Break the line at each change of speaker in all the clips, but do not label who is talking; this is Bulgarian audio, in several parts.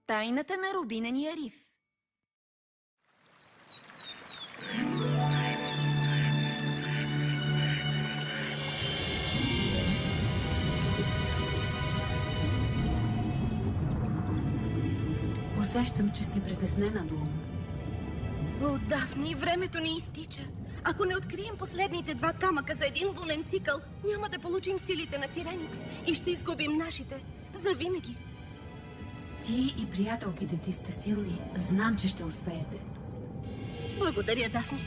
Тайната на рубинения риф.
Усещам, че си притеснена, Блум.
О, Дафни, времето ни изтича. Ако не открием последните 2 камъка за един лунен цикъл, няма да получим силите на Сиреникс и ще изгубим нашите. Завинаги.
Ти и приятелките ти сте силни. Знам, че ще успеете.
Благодаря, Дафни.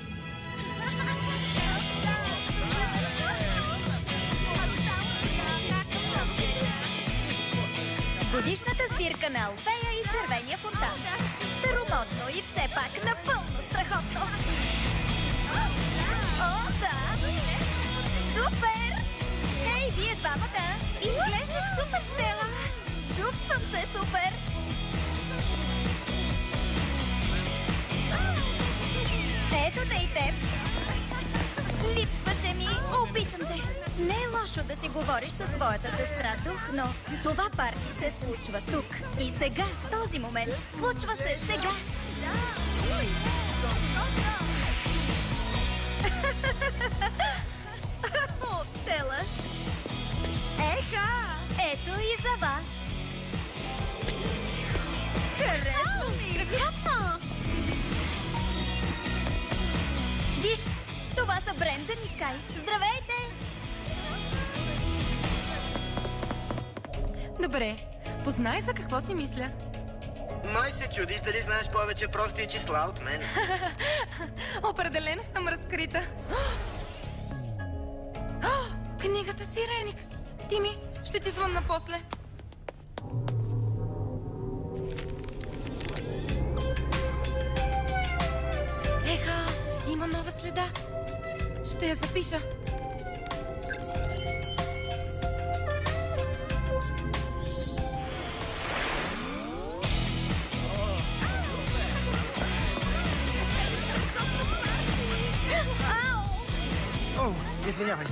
Годишната сбирка на Алфея и червения фонтан. Старомодно и все пак напълно страхотно. О, да! Супер! Хей, вие двамата! Изглеждаш супер, Стела! Чувствам се супер! Ето те и теб! Липсваше ми! Обичам те! Не е лошо да си говориш със своята сестра дух, но това парти се случва тук. И сега, в този момент. Случва се сега! О, Стела! Еха! Ето и за вас! Харесва ми! Страхотно! Виж, това са Брендън и Скай. Здравейте!
Добре, познай за какво си мисля.
Май се чудиш дали знаеш повече прости числа от мен.
Определено съм разкрита. Книгата Сиреникс. Тими, ще ти звънна после. Еха, има нова следа. Ще я запиша.
О, извинявай.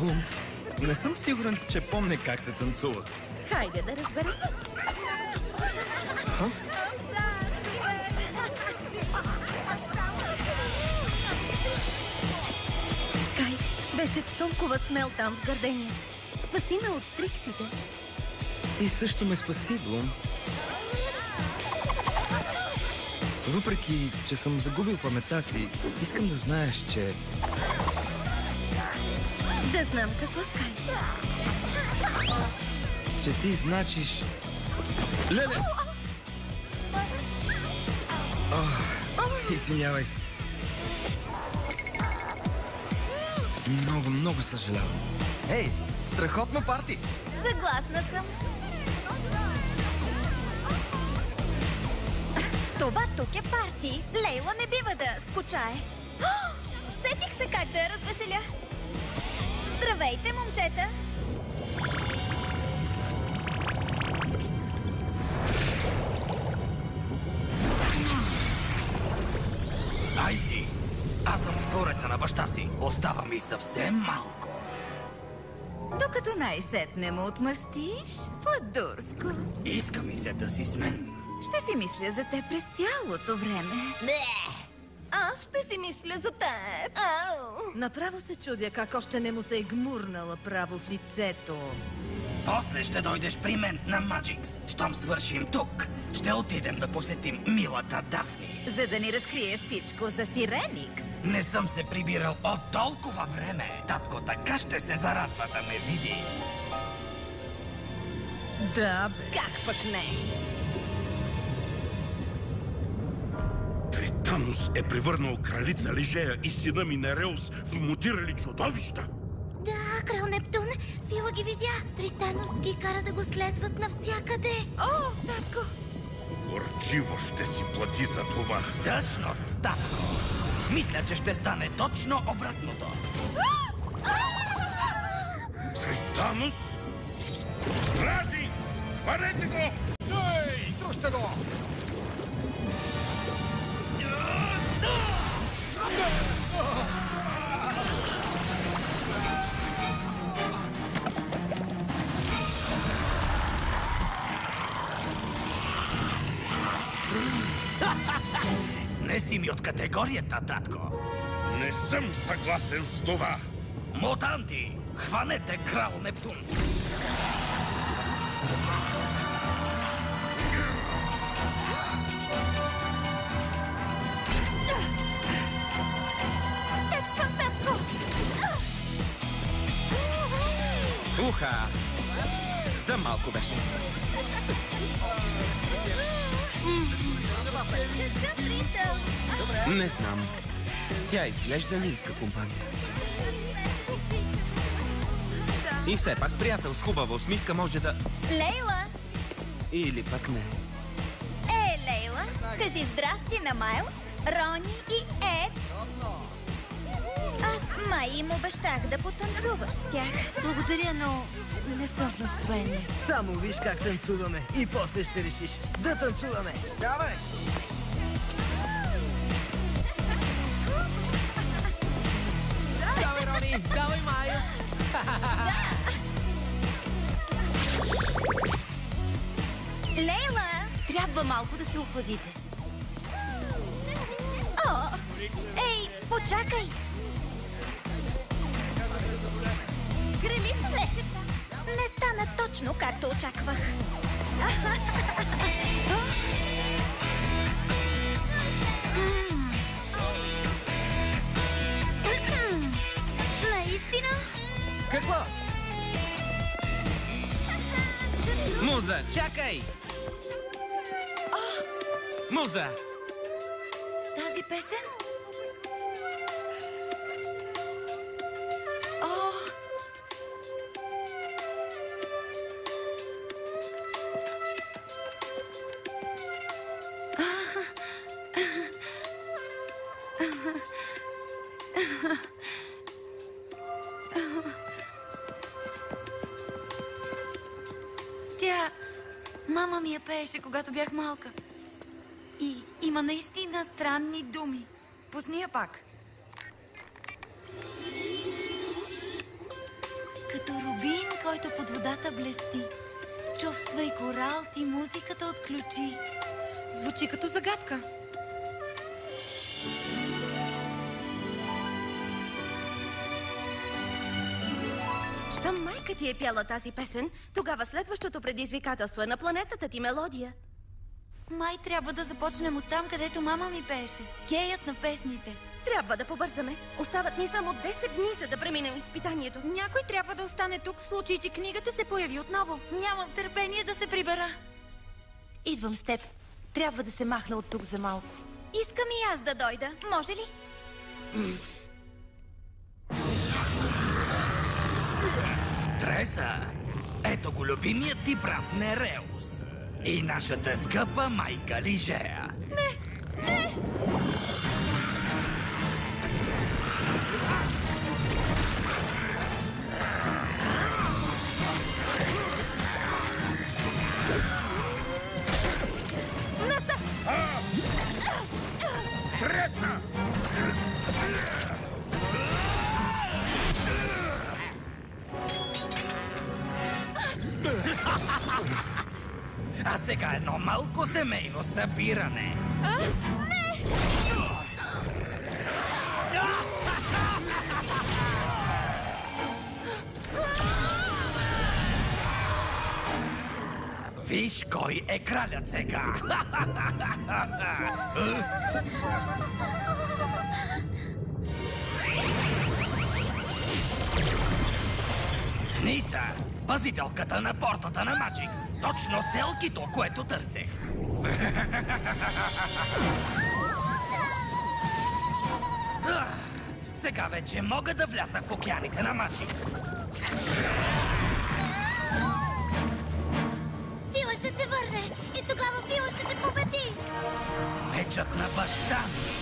Блум, не съм сигурен, че помня как се танцува.
Хайде да разберем. Скай беше толкова смел там в Гардения. Спаси ме от Триксите.
Ти също ме спаси, Блум. Въпреки, че съм загубил паметта си, искам да знаеш, че...
Да знам какво, Скай.
Че ти значиш... Леле! Извинявай. Много съжалявам.
Ей, страхотно парти!
Съгласна съм. Това тук е парти. Лейла не бива да скучае. Сетих се как да я развеселя. Здравейте, момчета!
Айзи, аз съм втореца на баща си. Остава ми съвсем малко.
Докато най-сетне му отмъстиш, сладурско.
Иска ми се да си с мен.
Ще си мисля за теб през цялото време.
Аз ще си мисля за теб.
Направо се чудя как още не му се е гмурнала право в лицето.
После ще дойдеш при мен на Маджикс. Щом свършим тук, ще отидем да посетим милата Дафни.
За да ни разкрие всичко за Сиреникс.
Не съм се прибирал от толкова време. Татко така ще се зарадва да ме види.
Да, как пък не?
Тританус е превърнал кралица Лижея и сина ми Нереус в мутирали чудовища.
Да, крал Нептун. Фила ги видя. Тританус ги кара да го следват навсякъде.
О, татко!
Горчиво ще си плати за това.
Всъщност, татко, мисля, че ще стане точно обратното.
Тританус? Стражи! Хванете го!
Ей, дръжте го!
Не си ми от категорията, татко.
Не съм съгласен с това.
Мутанти, хванете крал Нептун.
Теб съм, татко!
Уха! За малко беше.
Какъв ритъм!
Не знам. Тя изглежда не иска компания. И все пак приятел с хубава усмивка може да...
Лейла!
Или пък не.
Лейла, кажи здрасти на Майлз, Рони и Ед. Аз май им обещах да потанцуваш с тях.
Благодаря, но не съм в настроение.
Само виж как танцуваме и после ще решиш да танцуваме. Давай!
Давай, Рони! Давай, Майлз!
Лейла!
Трябва малко да се охладите.
О! Ей, почакай!
Кралица,
Не стана точно както очаквах. Наистина?
Какво?
Муза, чакай! Муза!
Тази песен? Тя... Мама ми я пееше, когато бях малка. И има наистина странни думи. Пусни я пак. Като рубин, който под водата блести. С чувства и корал ти музиката отключи.
Звучи като загадка. Щом майка ти е пяла тази песен, тогава следващото предизвикателство е на планетата ти мелодия.
Май трябва да започнем оттам, където мама ми пееше. Геят на песните.
Трябва да побързаме. Остават ни само 10 дни, за да преминем изпитанието.
Някой трябва да остане тук в случай, че книгата се появи отново.
Нямам търпение да се прибера.
Идвам с теб. Трябва да се махна от тук за малко.
Искам и аз да дойда. Може ли?
Треса, ето го любимият ти брат Нереус. И нашата скъпа майка Лижея.
Треса!
А сега едно малко семейно събиране. Виж кой е кралят сега. Ниса, пазителката на портата на Маджикс. Точно селкито, което търсех. Сега вече мога да вляза в океаните на Маджикс.
Фила ще се върне и тогава Фила ще те победи.
Мечът на баща ми.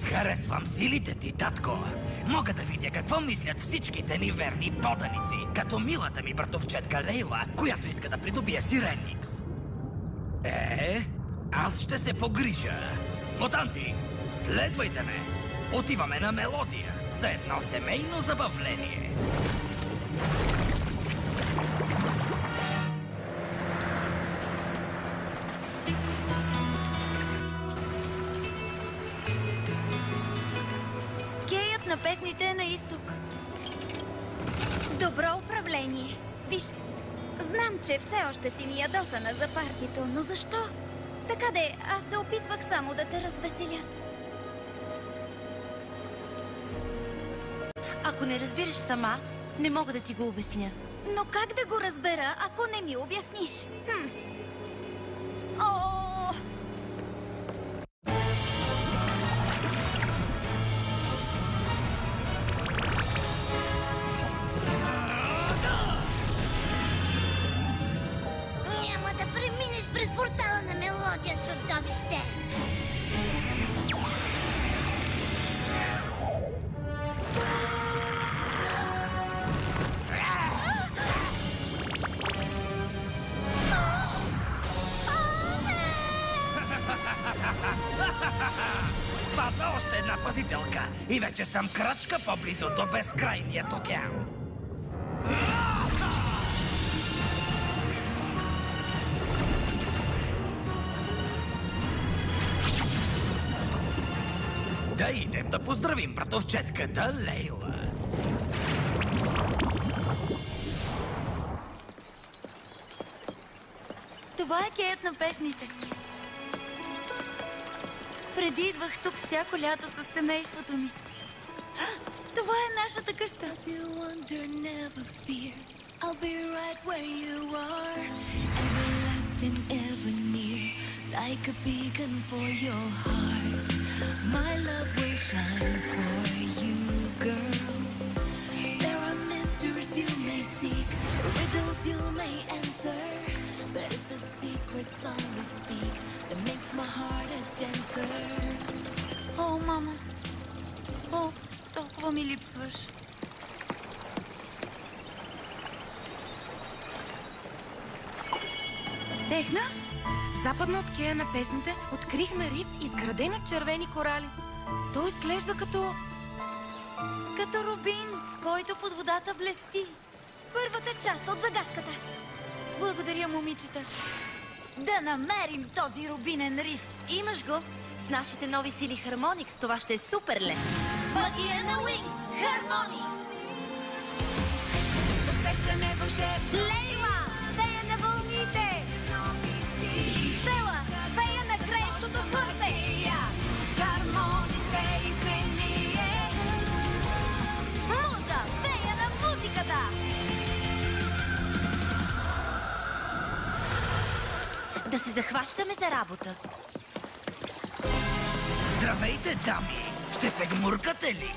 Харесвам силите ти, татко. Мога да видя какво мислят всичките ни верни поданици, като милата ми братовчетка Лейла, която иска да придобие Сиреникс. Аз ще се погрижа. Мутанти, следвайте ме. Отиваме на Мелодия за едно семейно забавление.
Кеят на песните е на изток. Добро управление. Виж, знам, че все още си ми ядосана за партито, но защо? Така де, аз се опитвах само да те развеселя.
Ако не разбираш сама, не мога да ти го обясня.
Но как да го разбера, ако не ми обясниш? О!
Няма да преминеш през портала на Мелодия, чудовище!
Падна още една пазителка и вече съм крачка по-близо до безкрайният океан. Да идем да поздравим братовчетката Лейла.
Това е кеят на песните. Преди идвах тук всяко лято с семейството ми. Това е нашата къща.
I'll be right where you are, everlasting, ever near, like a beacon for your heart. My love will shine for you, girl. There are mysteries you may seek, riddles you may answer, but it's the secret song we speak that makes my heart a dancer.
О, мама. О, толкова ми липсваш.
Техна, западно от кея на песните открихме риф, изграден от червени корали. Той изглежда като...
Като рубин, който под водата блести. Първата част от загадката. Благодаря, момичета. Да намерим този рубинен риф.
Имаш го. С нашите нови сили Хармоникс това ще е супер лесно.
Магия на Уинкс! Хармоникс!
Усещане вълшебно.
Лейла! Фея на вълните! Стела! Фея на греещото слънце!
Хармоникс, феи сме ние.
Муза! Фея на музиката!
Да се захващаме за работа.
Здравейте, дами! Ще се гмуркате ли?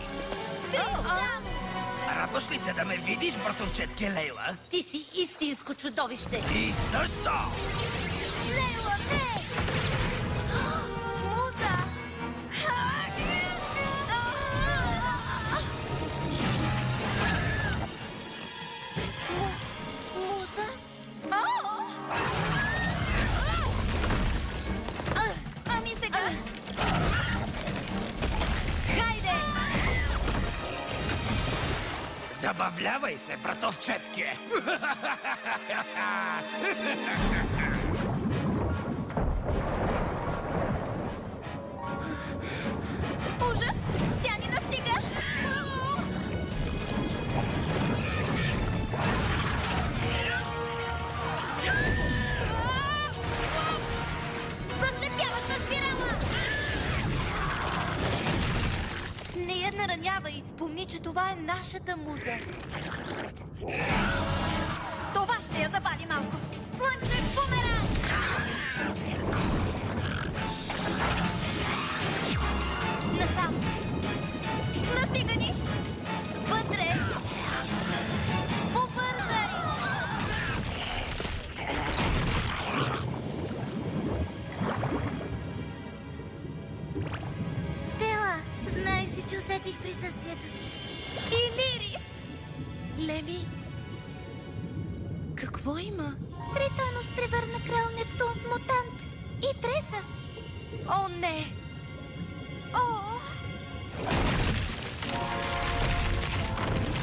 Радваш ли се да ме видиш, братовчетке Лейла?
Ти си истинско чудовище.
И също!
Лейла, не! Муза! Муза? Ами сега? Хайде!
Забавлявай се, братовчетке!
Ужас! Тя ни настига! Заслепяваща спирала!
Не я наранявай. Помни, че това е нашата муза.
Това ще я забави малко. Слънчев бумеранг! Насам! Настига ни! Вътре! Побързай!
Стела, знаех си, че усетих присъствието ти.
И Лирис!
Леми, какво има?
Тритонус превърна крал Нептун в мутант. И треса.
О, не! О!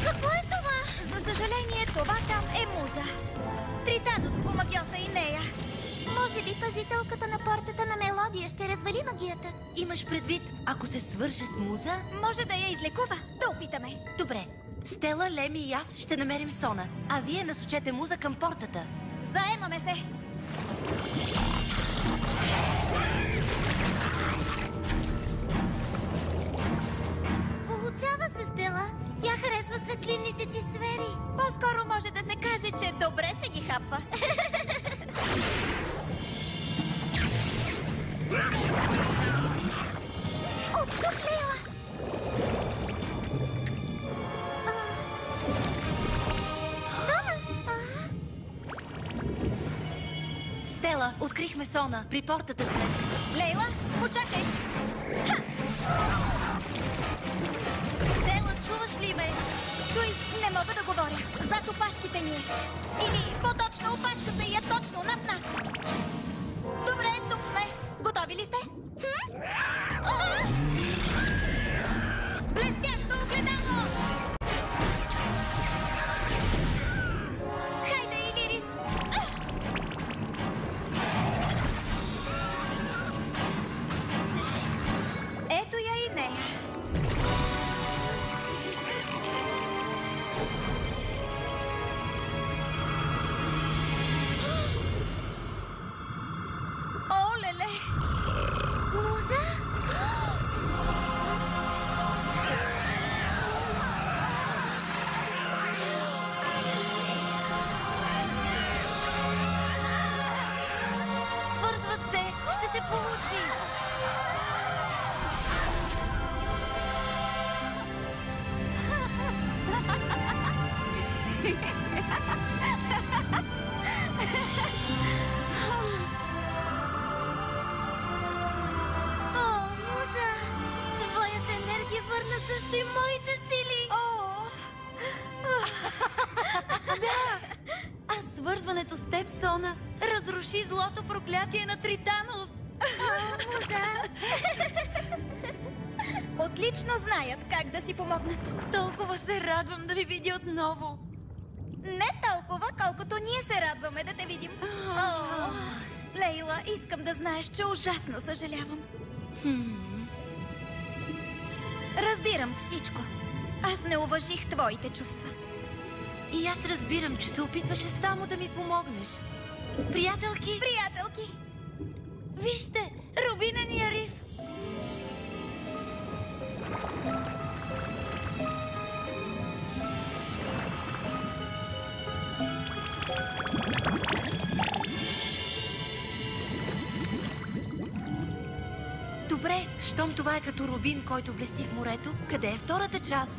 Какво е това?
За съжаление, това там е муза. Тританус, омагьоса и нея.
Може би пазителката на портата на Мелодия ще развали магията.
Имаш предвид, ако се свърже с Муза?
Може да я излекува. Да опитаме.
Добре. Стела, Леми и аз ще намерим Сона, а вие насочете Муза към портата.
Заемаме се.
Получава се, Стела. Тя харесва светлинните ти сфери.
По-скоро може да се каже, че добре се ги хапва.
От тук, Лейла!
Стела, открихме Сона. При портата сме.
Лейла, почакай! Стела, чуваш ли ме? Чуй, не мога да говоря. Зад опашките ни е. Или по-точно опашката е точно над нас. Добре, тук сме. Готови ли сте? Блестящо огледало! Хайде, Илирис! Ето я и нея. Олеле!
Муза?
Свързват се! Ще се получи!
О, Муза! Твоята енергия върна също и моите сили!
А свързването с теб, Сона, разруши злото проклятие на Тританус!
Муза!
Отлично знаят как да си помогнат. Толкова се радвам да ви видя отново. Не толкова, колкото ние се радваме да те видим. Лейла, искам да знаеш, че ужасно съжалявам. Разбирам всичко. Аз не уважих твоите чувства.
И аз разбирам, че се опитваше само да ми помогнеш. Приятелки!
Приятелки! Вижте, рубинения риф!
Добре, щом това е като рубин, който блести в морето, къде е втората част?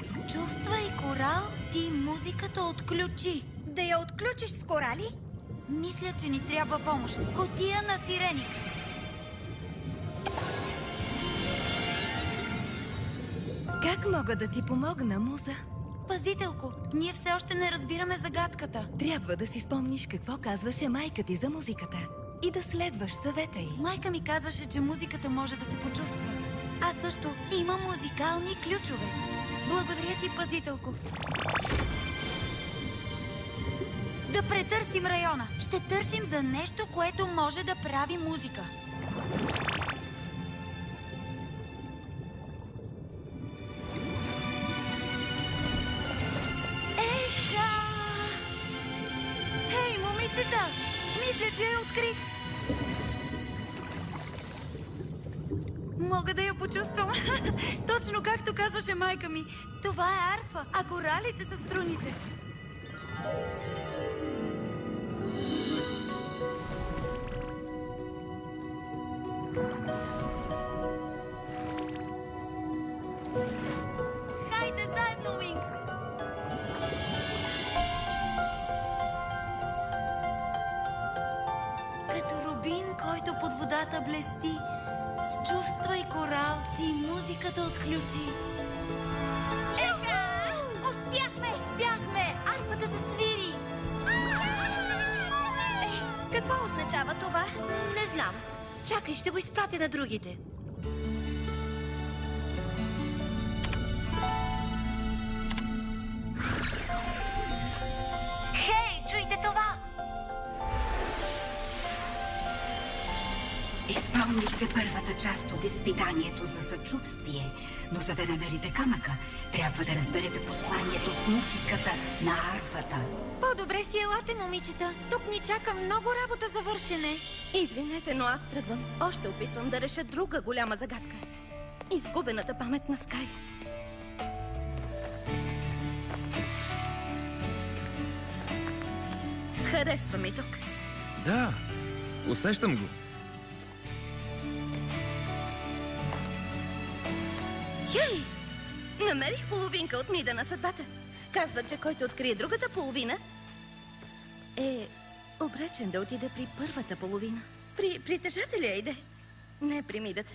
С чувства и корал ти музиката отключи. Да я отключиш с корали? Мисля, че ни трябва помощ. Котия на Сиреникс.
Как мога да ти помогна, Муза?
Пазителко, ние все още не разбираме загадката.
Трябва да си спомниш какво казваше майка ти за музиката и да следваш съвета й.
Майка ми казваше, че музиката може да се почувства. Аз също имам музикални ключове. Благодаря ти, пазителко. Да претърсим района. Ще търсим за нещо, което може да прави музика. Еха! Хей, момичета! Мисля, че я открих. Мога да я почувствам. Точно както казваше майка ми. Това е арфа, а коралите са струните. Хайде заедно, Уинкс! Като рубин, който под водата блести, с чувства и корал ти музиката отключи. Еха! Успяхме! Успяхме! Арфата засвири! Какво означава това?
Не знам. Чакай, ще го изпратя на другите.
Хей, чуйте
Запомнихте първата част от изпитанието за съчувствие, но за да намерите камъка, трябва да разберете посланието в музиката на арфата.
По-добре си елате, момичета. Тук ни чака много работа за вършене.
Извинете, но аз тръгвам. Още опитвам да реша друга голяма загадка. Изгубената памет на Скай. Харесва ми тук.
Да, усещам го.
Хей! Намерих половинка от мида на съдбата. Казват, че който открие другата половина е обречен да отиде при първата половина. При притежателя иде, не при мидата.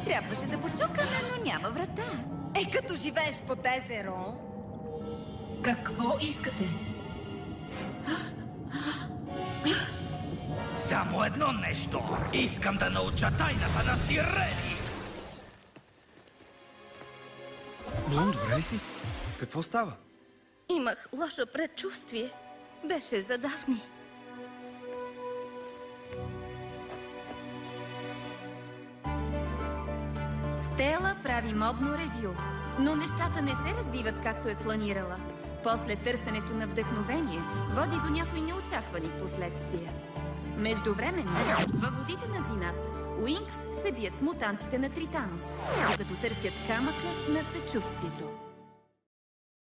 Трябваше да почукаме, но няма врата.
Като живееш под езеро.
Какво искате?
Само едно нещо. Искам да науча тайната на Сиреникс.
Блум, добре ли си? Какво става?
Имах лошо предчувствие. Беше за Дафни.
Стела прави модно ревю, но нещата не се развиват както е планирала. После търсенето на вдъхновение води до някои неочаквани последствия. Междувременно, във водите на Зинат, Уинкс се бият с мутантите на Тританос, докато търсят камъка на съчувствието.